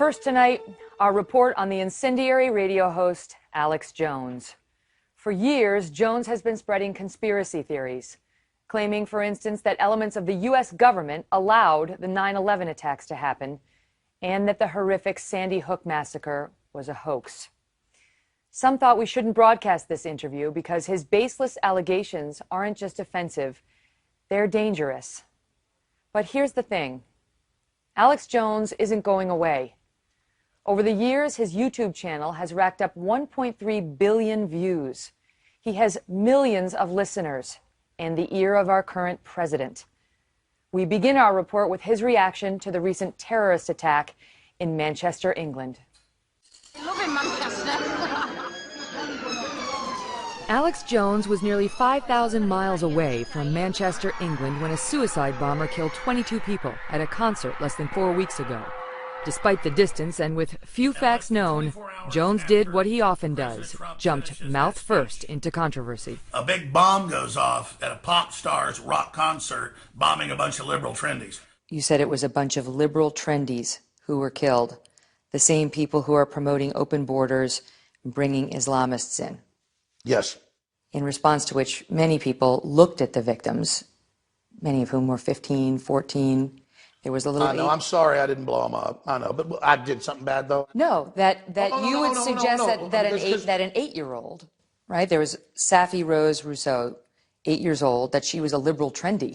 First tonight, our report on the incendiary radio host Alex Jones. For years, Jones has been spreading conspiracy theories, claiming, for instance, that elements of the U.S. government allowed the 9/11 attacks to happen and that the horrific Sandy Hook massacre was a hoax. Some thought we shouldn't broadcast this interview because his baseless allegations aren't just offensive, they're dangerous. But here's the thing. Alex Jones isn't going away. Over the years, his YouTube channel has racked up 1.3 billion views. He has millions of listeners and the ear of our current president. We begin our report with his reaction to the recent terrorist attack in Manchester, England. I love in Manchester. Alex Jones was nearly 5,000 miles away from Manchester, England, when a suicide bomber killed 22 people at a concert less than 4 weeks ago. Despite the distance and with few facts known, Jones did what he often does, jumped mouth first into controversy. A big bomb goes off at a pop star's rock concert, bombing a bunch of liberal trendies. You said it was a bunch of liberal trendies who were killed, the same people who are promoting open borders and bringing Islamists in. Yes. In response to which many people looked at the victims, many of whom were 15, 14. There was a little. I know. I'm sorry I didn't blow them up. I know, but I did something bad though. No, you would suggest that an 8-year-old, right? There was Safi Rose Rousseau, 8 years old, that she was a liberal trendy,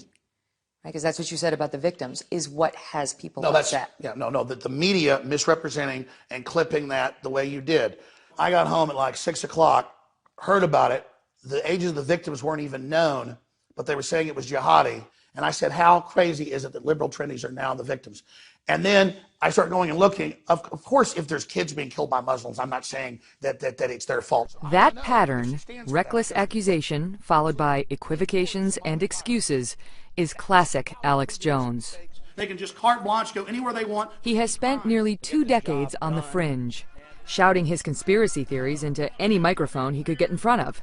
right? Because that's what you said about the victims, is what has people upset. That the media misrepresenting and clipping that the way you did. I got home at like 6 o'clock, heard about it. The ages of the victims weren't even known, but they were saying it was jihadi. And I said, how crazy is it that liberal trendies are now the victims? And then I started going and looking. Of course, if there's kids being killed by Muslims, I'm not saying that it's their fault. That pattern, reckless accusation followed by equivocations and excuses, is classic Alex Jones. They can just carte blanche, go anywhere they want. He has spent nearly 2 decades on the fringe, shouting his conspiracy theories into any microphone he could get in front of.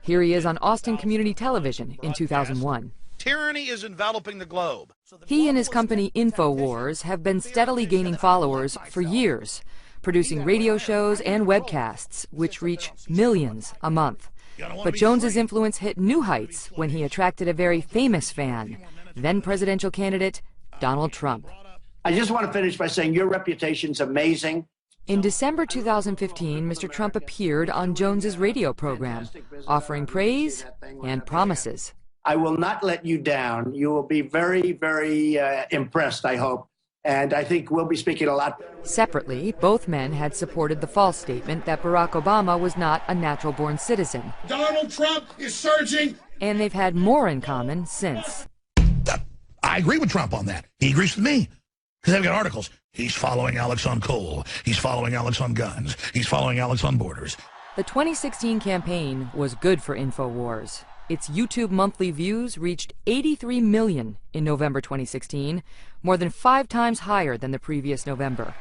Here he is on Austin Community Television in 2001. Tyranny is enveloping the globe. He and his company Infowars have been steadily gaining followers for years, producing radio shows and webcasts, which reach millions a month. But Jones's influence hit new heights when he attracted a very famous fan, then presidential candidate Donald Trump. I just want to finish by saying your reputation's amazing. In December 2015, Mr. Trump appeared on Jones's radio program, offering praise and promises. I will not let you down. You will be very, very impressed, I hope. And I think we'll be speaking a lot. Separately, both men had supported the false statement that Barack Obama was not a natural-born citizen. Donald Trump is surging. And they've had more in common since. I agree with Trump on that. He agrees with me. Because I've got articles. He's following Alex on coal. He's following Alex on guns. He's following Alex on borders. The 2016 campaign was good for Infowars. Its YouTube monthly views reached 83 million in November 2016, more than 5 times higher than the previous November.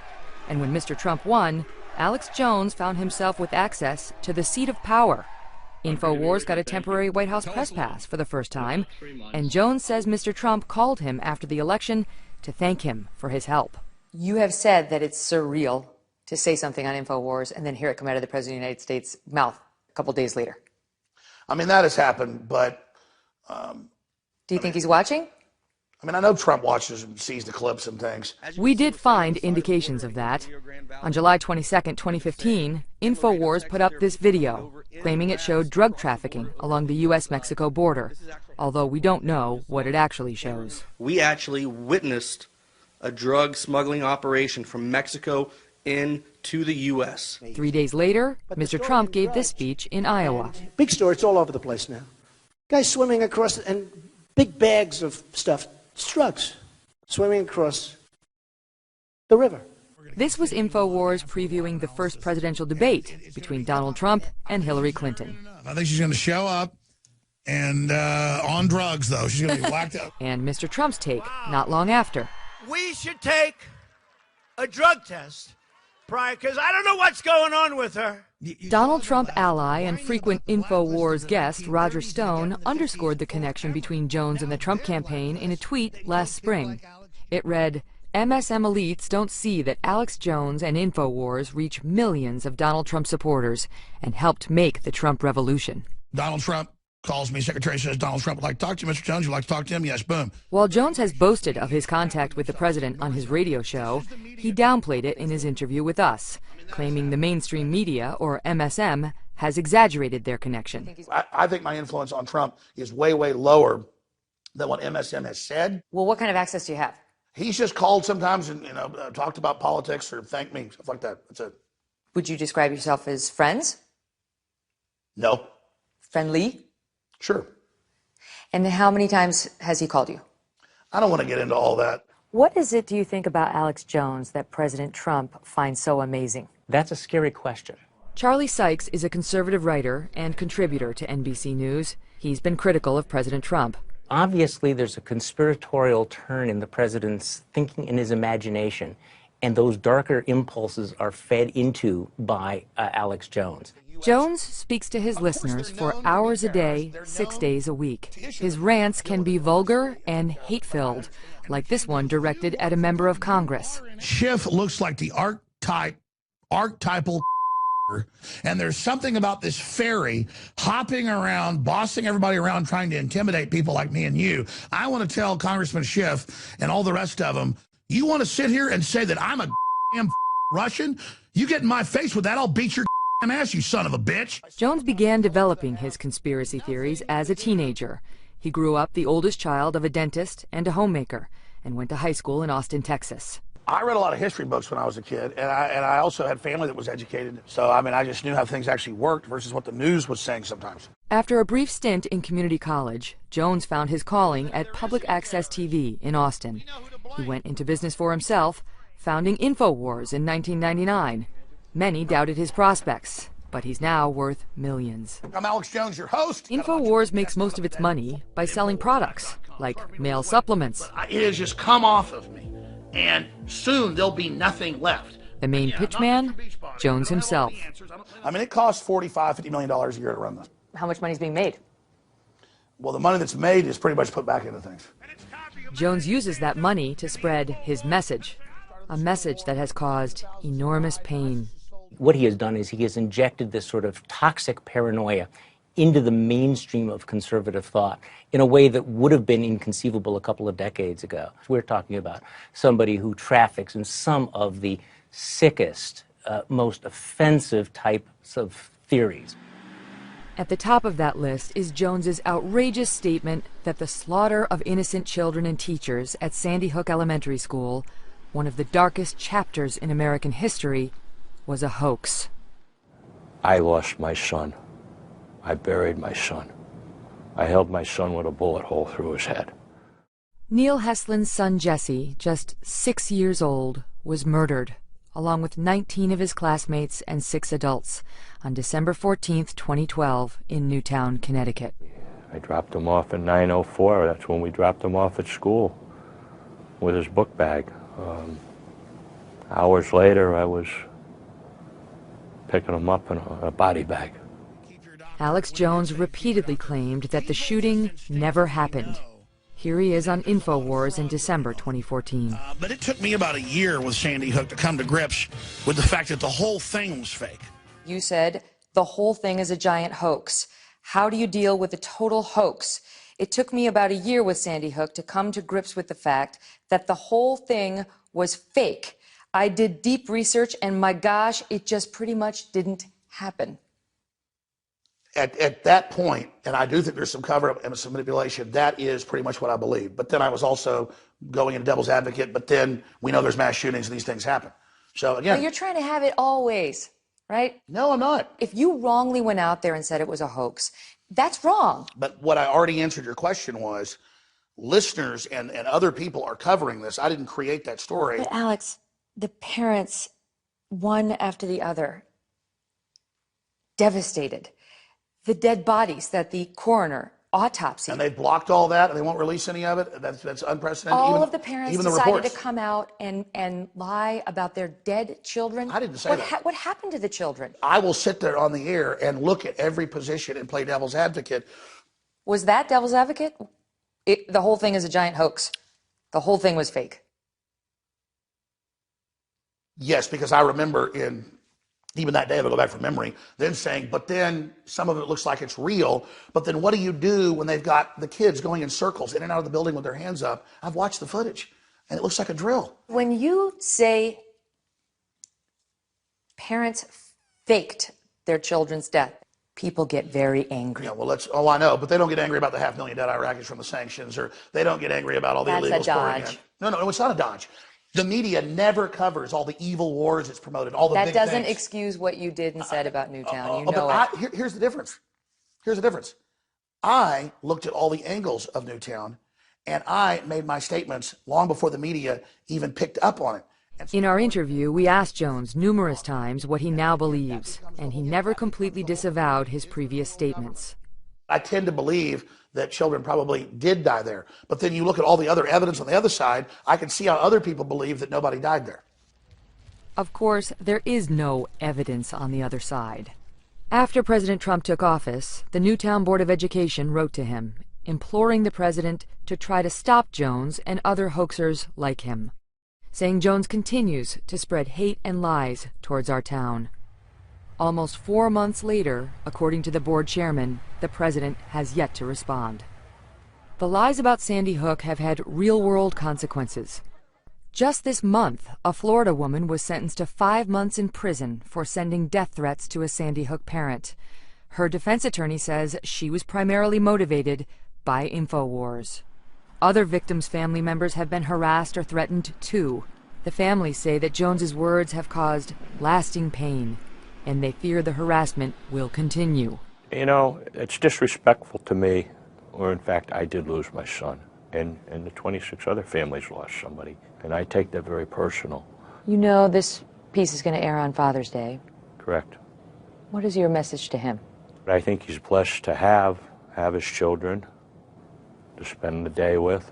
And when Mr. Trump won, Alex Jones found himself with access to the seat of power. Infowars got a temporary White House press pass for the first time, and Jones says Mr. Trump called him after the election to thank him for his help. You have said that it's surreal to say something on Infowars and then hear it come out of the President of the United States' mouth a couple days later. I mean, that has happened, but... Do you think he's watching? I mean, I know Trump watches and sees the clips and things. We did find indications of that. On July 22nd, 2015, Infowars put up this video, claiming it showed drug trafficking along the U.S.-Mexico border, although we don't know what it actually shows. We actually witnessed a drug smuggling operation from Mexico into the U.S. 3 days later, Mr. Trump gave this speech in Iowa. Big story, it's all over the place now. Guys swimming across, and big bags of stuff, drugs, swimming across the river. This was Infowars previewing the first presidential debate between Donald Trump and Hillary Clinton. I think she's going to show up, and on drugs, though. She's going to be whacked out. And Mr. Trump's take not long after. We should take a drug test prior, because I don't know what's going on with her. Donald Trump ally and frequent Infowars guest Roger Stone underscored the connection between Jones and the Trump campaign in a tweet last spring. It read, MSM elites don't see that Alex Jones and Infowars reach millions of Donald Trump supporters and helped make the Trump revolution. Donald Trump calls me. Secretary says, Donald Trump would like to talk to you, Mr. Jones. You'd like to talk to him? Yes, boom. While Jones has boasted of his contact with the president on his radio show, he downplayed it in his interview with us, claiming the mainstream media, or MSM, has exaggerated their connection. I think my influence on Trump is way, way lower than what MSM has said. Well, what kind of access do you have? He's just called sometimes and talked about politics or thanked me, stuff like that. That's it. Would you describe yourself as friends? No. Friendly? Sure. And how many times has he called you? I don't want to get into all that. What is it, do you think, about Alex Jones that President Trump finds so amazing? That's a scary question. Charlie Sykes is a conservative writer and contributor to NBC News. He's been critical of President Trump. Obviously, there's a conspiratorial turn in the president's thinking and his imagination, and those darker impulses are fed into by Alex Jones. Jones speaks to his listeners for hours a day, 6 days a week. His rants can be vulgar and hate-filled, like this one directed at a member of Congress. Schiff looks like the archetypal and there's something about this fairy hopping around, bossing everybody around, trying to intimidate people like me and you. I want to tell Congressman Schiff and all the rest of them, you want to sit here and say that I'm a damn Russian? You get in my face with that, I'll beat your ass, you son of a bitch. Jones began developing his conspiracy theories as a teenager. He grew up the oldest child of a dentist and a homemaker and went to high school in Austin, Texas. I read a lot of history books when I was a kid, and I also had family that was educated. So, I just knew how things actually worked versus what the news was saying sometimes. After a brief stint in community college, Jones found his calling at public access TV in Austin. He went into business for himself, founding Infowars in 1999. Many doubted his prospects, but he's now worth millions. I'm Alex Jones, your host. Infowars makes most of its money by selling products, like male supplements. It has just come off of me. And soon there'll be nothing left. The main pitchman, Jones himself. It costs $45–50 million a year to run this. How much money is being made? Well, the money that's made is pretty much put back into things. Jones uses that money to spread his message, a message that has caused enormous pain. What he has done is he has injected this sort of toxic paranoia into the mainstream of conservative thought in a way that would have been inconceivable a couple of decades ago. We're talking about somebody who traffics in some of the sickest, most offensive types of theories. At the top of that list is Jones's outrageous statement that the slaughter of innocent children and teachers at Sandy Hook Elementary School, one of the darkest chapters in American history, was a hoax. I lost my son. I buried my son. I held my son with a bullet hole through his head. Neil Heslin's son Jesse, just 6 years old, was murdered, along with 19 of his classmates and 6 adults, on December 14th, 2012, in Newtown, Connecticut. I dropped him off at 9:04. That's when we dropped him off at school with his book bag. Hours later, I was picking him up in a body bag. Alex Jones repeatedly claimed that the shooting never happened. Here he is on Infowars in December 2014. But it took me about a year with Sandy Hook to come to grips with the fact that the whole thing was fake. You said the whole thing is a giant hoax. How do you deal with a total hoax? It took me about a year with Sandy Hook to come to grips with the fact that the whole thing was fake. I did deep research, and my gosh, it just pretty much didn't happen. At that point, and I do think there's some cover-up and some manipulation, that is pretty much what I believe. But then I was also going into devil's advocate, but then we know there's mass shootings and these things happen. So again... But you're trying to have it all ways, right? No, I'm not. If you wrongly went out there and said it was a hoax, that's wrong. But what I already answered your question was, listeners and other people are covering this. I didn't create that story. But Alex, the parents, one after the other, devastated. The dead bodies that the coroner autopsied. And they've blocked all that, and they won't release any of it. That's unprecedented. All of the parents decided to come out and lie about their dead children. I didn't say that. What happened to the children? I will sit there on the air and look at every position and play devil's advocate. Was that devil's advocate? The whole thing is a giant hoax. The whole thing was fake. Yes, because I remember even that day, if I go back from memory, then saying, but then some of it looks like it's real. But then what do you do when they've got the kids going in circles in and out of the building with their hands up? I've watched the footage, and it looks like a drill. When you say parents faked their children's death, people get very angry. Yeah, well, I know, but they don't get angry about the 500,000 dead Iraqis from the sanctions, or they don't get angry about all the illegals. That's a pouring dodge. in. No, it's not a dodge. The media never covers all the evil wars it's promoted, all the big That doesn't things. excuse what you did and said about Newtown. You know it. Here's the difference. Here's the difference. I looked at all the angles of Newtown, and I made my statements long before the media even picked up on it. In our interview, we asked Jones numerous times what he now believes, and he never completely disavowed his previous statements. I tend to believe that children probably did die there. But then you look at all the other evidence on the other side, I can see how other people believe that nobody died there. Of course, there is no evidence on the other side. After President Trump took office, the Newtown Board of Education wrote to him, imploring the president to try to stop Jones and other hoaxers like him, saying Jones continues to spread hate and lies towards our town. Almost 4 months later, according to the board chairman, the president has yet to respond. The lies about Sandy Hook have had real-world consequences. Just this month, a Florida woman was sentenced to 5 months in prison for sending death threats to a Sandy Hook parent. Her defense attorney says she was primarily motivated by Infowars. Other victims' family members have been harassed or threatened too. The families say that Jones's words have caused lasting pain, and they fear the harassment will continue. You know, it's disrespectful to me, or in fact, I did lose my son, and the 26 other families lost somebody, and I take that very personal. You know this piece is going to air on Father's Day. Correct. What is your message to him? I think he's blessed to have his children, to spend the day with,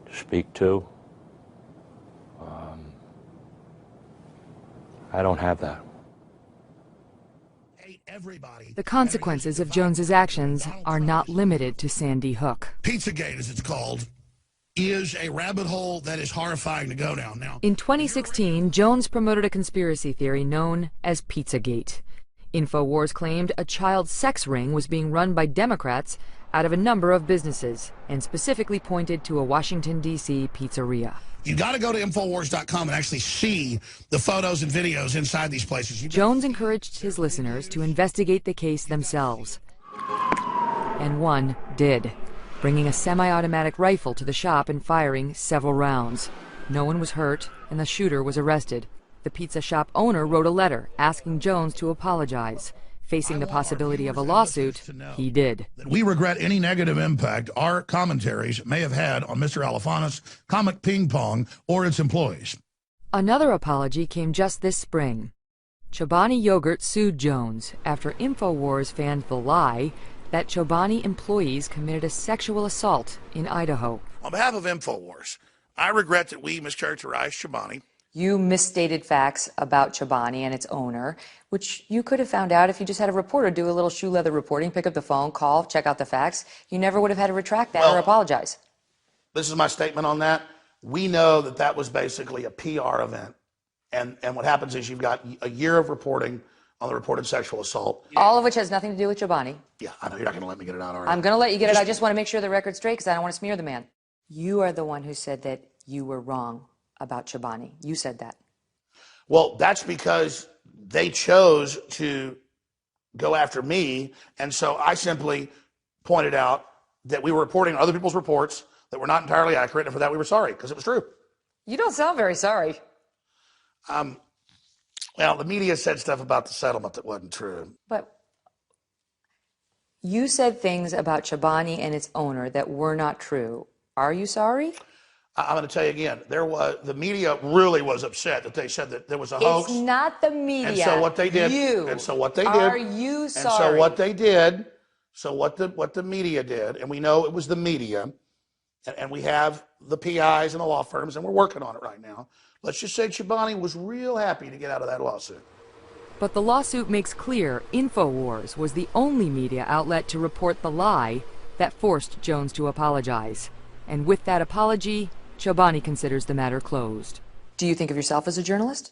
to speak to. I don't have that. The consequences of Jones's actions are not limited to Sandy Hook. Pizzagate, as it's called, is a rabbit hole that is horrifying to go down. Now, in 2016, Jones promoted a conspiracy theory known as Pizzagate. Infowars claimed a child sex ring was being run by Democrats out of a number of businesses, and specifically pointed to a Washington, D.C. pizzeria. You got to go to Infowars.com and actually see the photos and videos inside these places. Jones encouraged his listeners to investigate the case themselves. And one did, bringing a semi-automatic rifle to the shop and firing several rounds. No one was hurt, and the shooter was arrested. The pizza shop owner wrote a letter asking Jones to apologize. Facing the possibility of a lawsuit, he did. We regret any negative impact our commentaries may have had on Mr. Alifana's Comic Ping Pong or its employees. Another apology came just this spring. Chobani Yogurt sued Jones after Infowars fanned the lie that Chobani employees committed a sexual assault in Idaho. On behalf of Infowars, I regret that we mischaracterized Chobani. You misstated facts about Chobani and its owner, which you could have found out if you just had a reporter do a little shoe leather reporting, pick up the phone, call, check out the facts. You never would have had to retract that or apologize. This is my statement on that. We know that that was basically a PR event. And what happens is you've got a year of reporting on the reported sexual assault. All of which has nothing to do with Chobani. Yeah, I know you're not going to let me get it out, are you? I'm going to let you get it. I just want to make sure the record's straight because I don't want to smear the man. You are the one who said that you were wrong about Chobani. You said that. Well, that's because they chose to go after me, and so I simply pointed out that we were reporting other people's reports that were not entirely accurate, and for that we were sorry, because it was true. You don't sound very sorry. Well, the media said stuff about the settlement that wasn't true. But you said things about Chobani and its owner that were not true. Are you sorry? I'm going to tell you again, the media really was upset that they said that there was a hoax. It's not the media. And so what they did. You. And so what they did. Are you sorry? And so what they did. So what the media did, and we know it was the media, and we have the PIs and the law firms, and we're working on it right now. Let's just say Chobani was real happy to get out of that lawsuit. But the lawsuit makes clear Infowars was the only media outlet to report the lie that forced Jones to apologize. And with that apology, Chobani considers the matter closed. Do you think of yourself as a journalist?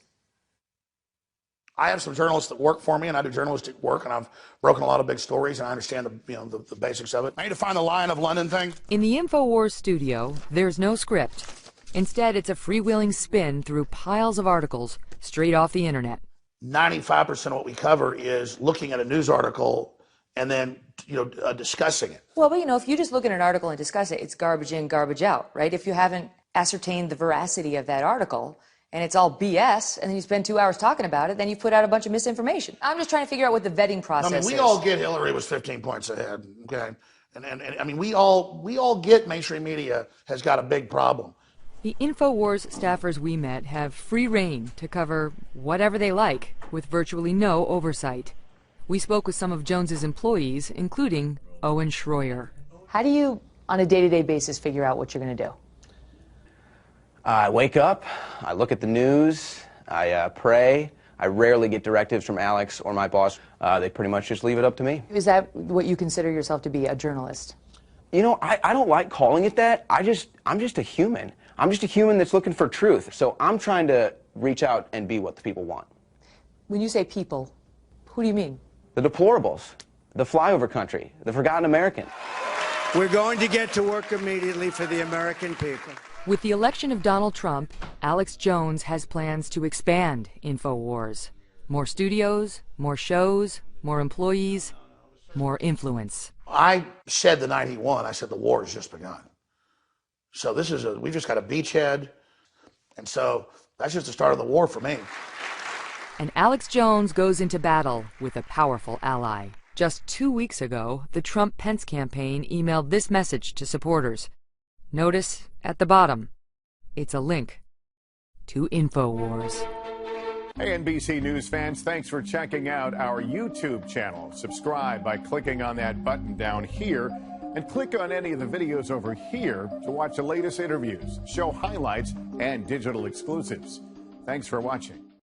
I have some journalists that work for me, and I do journalistic work, and I've broken a lot of big stories, and I understand the basics of it. I need to find the Lion of London thing. In the Infowars studio, there's no script. Instead, it's a freewheeling spin through piles of articles straight off the internet. 95% of what we cover is looking at a news article and then, discussing it. Well, but if you just look at an article and discuss it, it's garbage in, garbage out, right? If you haven't ascertained the veracity of that article, and it's all BS, and then you spend 2 hours talking about it, then you put out a bunch of misinformation. I'm just trying to figure out what the vetting process is. We all get Hillary was 15 points ahead, okay? And we all get mainstream media has got a big problem. The Infowars staffers we met have free rein to cover whatever they like, with virtually no oversight. We spoke with some of Jones's employees, including Owen Schroyer. How do you, on a day-to-day basis, figure out what you're going to do? I wake up, I look at the news, I pray. I rarely get directives from Alex or my boss. They pretty much just leave it up to me. Is that what you consider yourself to be, a journalist? I don't like calling it that. I'm just a human. I'm just a human that's looking for truth. So I'm trying to reach out and be what the people want. When you say people, who do you mean? The deplorables, the flyover country, the forgotten American. We're going to get to work immediately for the American people. With the election of Donald Trump, Alex Jones has plans to expand Infowars. More studios, more shows, more employees, more influence. I said the night he won, I said the war has just begun. So we've just got a beachhead, and so that's just the start of the war for me. And Alex Jones goes into battle with a powerful ally. Just 2 weeks ago, the Trump-Pence campaign emailed this message to supporters. Notice at the bottom, it's a link to Infowars. Hey, NBC News fans, thanks for checking out our YouTube channel. Subscribe by clicking on that button down here, and click on any of the videos over here to watch the latest interviews, show highlights, and digital exclusives. Thanks for watching.